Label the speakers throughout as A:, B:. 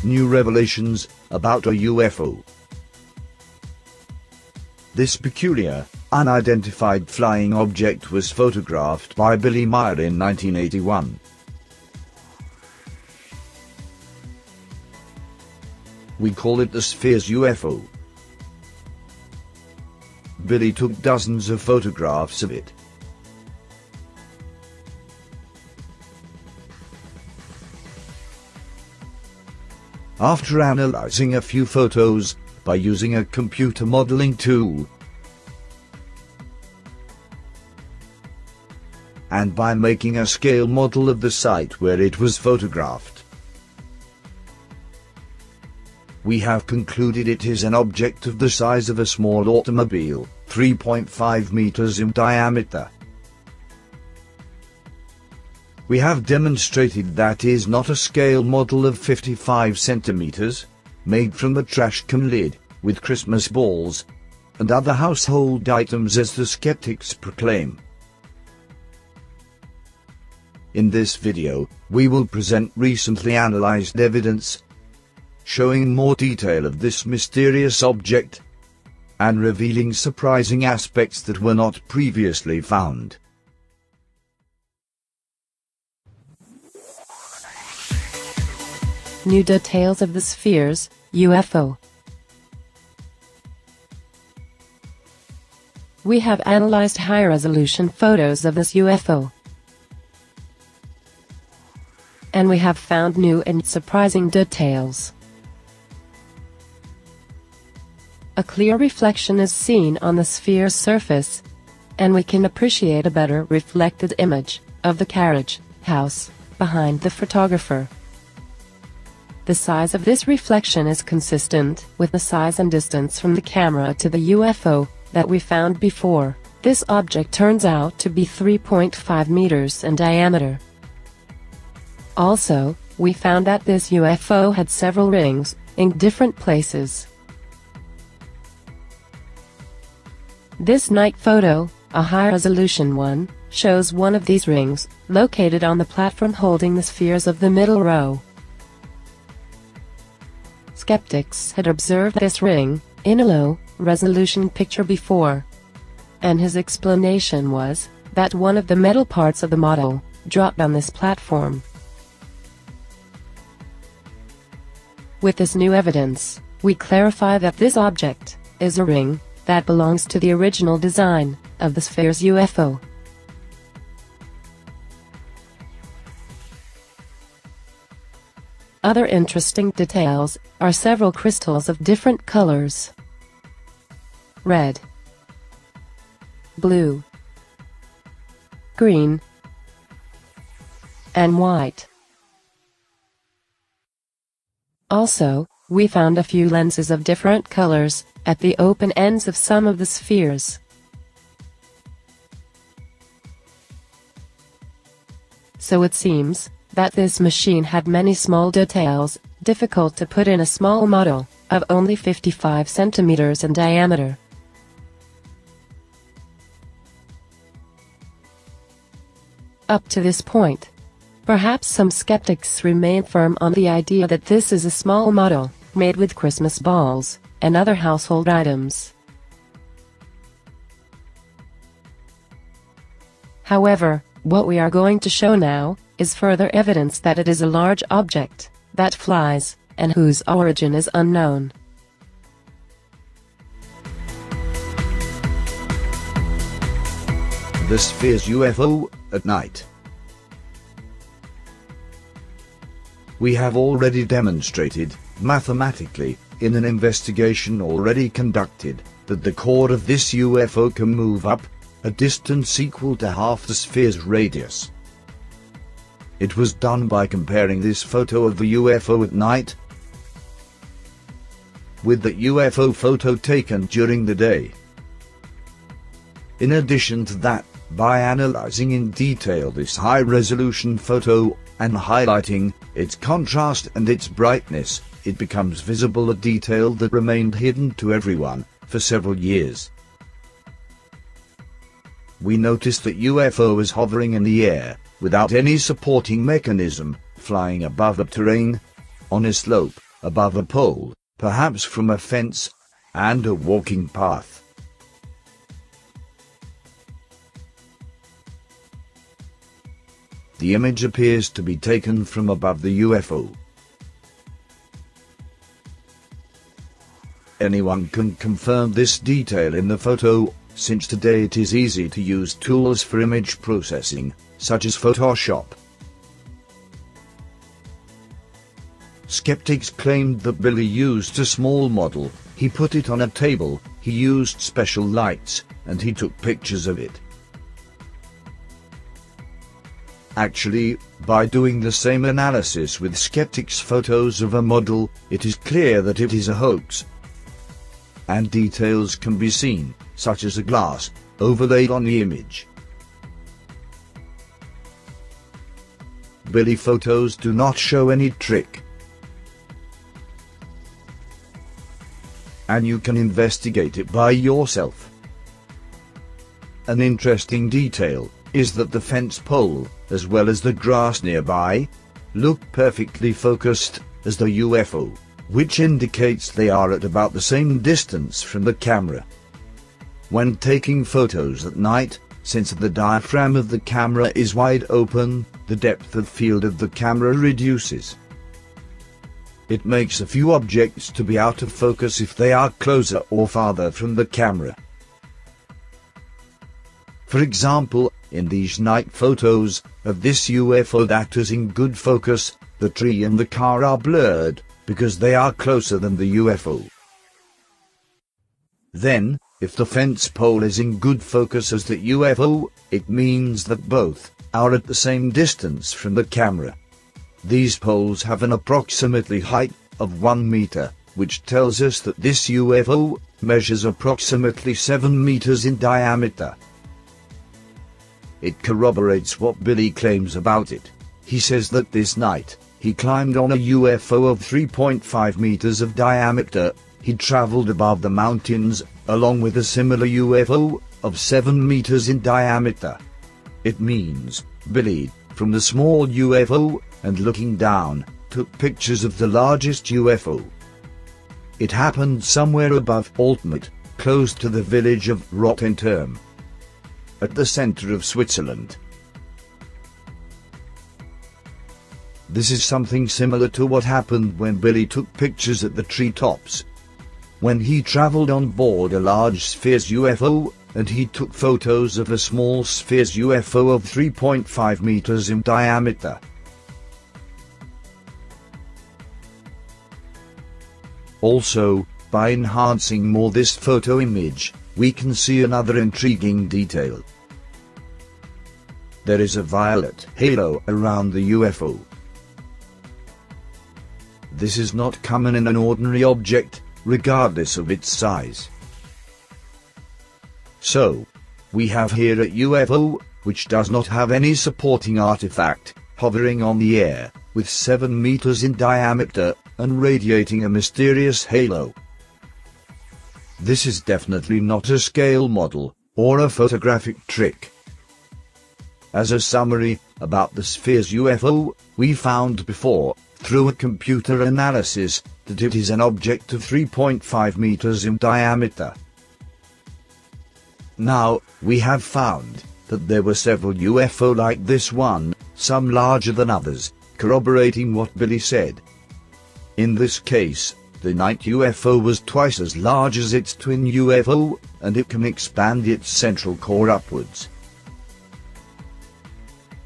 A: new revelations about a UFO. This peculiar, unidentified flying object was photographed by Billy Meier in 1981. We call it the Sphere's UFO. Billy took dozens of photographs of it. After analyzing a few photos, by using a computer modeling tool, and by making a scale model of the site where it was photographed, we have concluded it is an object of the size of a small automobile, 3.5 meters in diameter. We have demonstrated that is not a scale model of 55 centimeters, made from a trash can lid, with Christmas balls, and other household items as the skeptics proclaim. In this video, we will present recently analyzed evidence, showing more detail of this mysterious object, and revealing surprising aspects that were not previously found.
B: New details of the sphere's UFO. We have analyzed high-resolution photos of this UFO, and we have found new and surprising details. A clear reflection is seen on the sphere's surface, and we can appreciate a better reflected image of the carriage house behind the photographer. The size of this reflection is consistent with the size and distance from the camera to the UFO that we found before. This object turns out to be 3.5 meters in diameter. Also, we found that this UFO had several rings in different places. This night photo, a high-resolution one, shows one of these rings, located on the platform holding the spheres of the middle row. Skeptics had observed this ring in a low-resolution picture before, and his explanation was that one of the metal parts of the model dropped on this platform. With this new evidence, we clarify that this object is a ring that belongs to the original design of the sphere's UFO. Other interesting details are several crystals of different colors: red, blue, green, and white. Also, we found a few lenses of different colors at the open ends of some of the spheres. So it seems that this machine had many small details, difficult to put in a small model of only 55 centimeters in diameter. Up to this point, perhaps some skeptics remain firm on the idea that this is a small model, made with Christmas balls and other household items. However, what we are going to show now is further evidence that it is a large object that flies, and whose origin is unknown.
A: The sphere's UFO at night. We have already demonstrated, mathematically, in an investigation already conducted, that the core of this UFO can move up a distance equal to half the sphere's radius. It was done by comparing this photo of the UFO at night with the UFO photo taken during the day. In addition to that, by analyzing in detail this high-resolution photo and highlighting its contrast and its brightness, it becomes visible a detail that remained hidden to everyone for several years. We noticed that UFO is hovering in the air, without any supporting mechanism, flying above the terrain, on a slope, above a pole, perhaps from a fence, and a walking path. The image appears to be taken from above the UFO. Anyone can confirm this detail in the photo, since today it is easy to use tools for image processing, such as Photoshop. Skeptics claimed that Billy used a small model, he put it on a table, he used special lights, and he took pictures of it. Actually, by doing the same analysis with skeptics' photos of a model, it is clear that it is a hoax. And details can be seen, such as a glass, overlaid on the image. Billy photos do not show any trick. And you can investigate it by yourself. An interesting detail is that the fence pole, as well as the grass nearby, look perfectly focused as the UFO, which indicates they are at about the same distance from the camera. When taking photos at night, since the diaphragm of the camera is wide open, the depth of field of the camera reduces. It makes a few objects to be out of focus if they are closer or farther from the camera. For example, in these night photos of this UFO that is in good focus, the tree and the car are blurred, because they are closer than the UFO. Then, if the fence pole is in good focus as the UFO, it means that both are at the same distance from the camera. These poles have an approximately height of 1 meter, which tells us that this UFO measures approximately 7 meters in diameter. It corroborates what Billy claims about it. He says that this night, he climbed on a UFO of 3.5 meters of diameter, he traveled above the mountains, along with a similar UFO of 7 meters in diameter. It means, Billy, from the small UFO, and looking down, took pictures of the largest UFO. It happened somewhere above Altmark, close to the village of Rottenturm, at the center of Switzerland. This is something similar to what happened when Billy took pictures at the treetops. When he traveled on board a large sphere's UFO, and he took photos of a small sphere's UFO of 3.5 meters in diameter. Also, by enhancing more this photo image, we can see another intriguing detail. There is a violet halo around the UFO. This is not common in an ordinary object, regardless of its size. So, we have here a UFO, which does not have any supporting artifact, hovering on the air, with 7 meters in diameter, and radiating a mysterious halo. This is definitely not a scale model, or a photographic trick. As a summary, about the sphere's UFO, we found before, through a computer analysis, that it is an object of 3.5 meters in diameter. Now, we have found that there were several UFO like this one, some larger than others, corroborating what Billy said. In this case, the night UFO was twice as large as its twin UFO, and it can expand its central core upwards.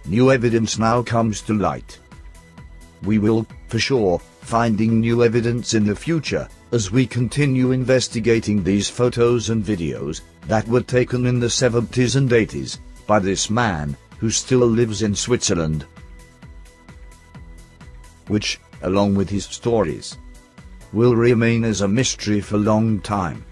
A: New evidence now comes to light. We will, for sure, finding new evidence in the future, as we continue investigating these photos and videos that were taken in the 70s and 80s by this man, who still lives in Switzerland, which, along with his stories, will remain as a mystery for a long time.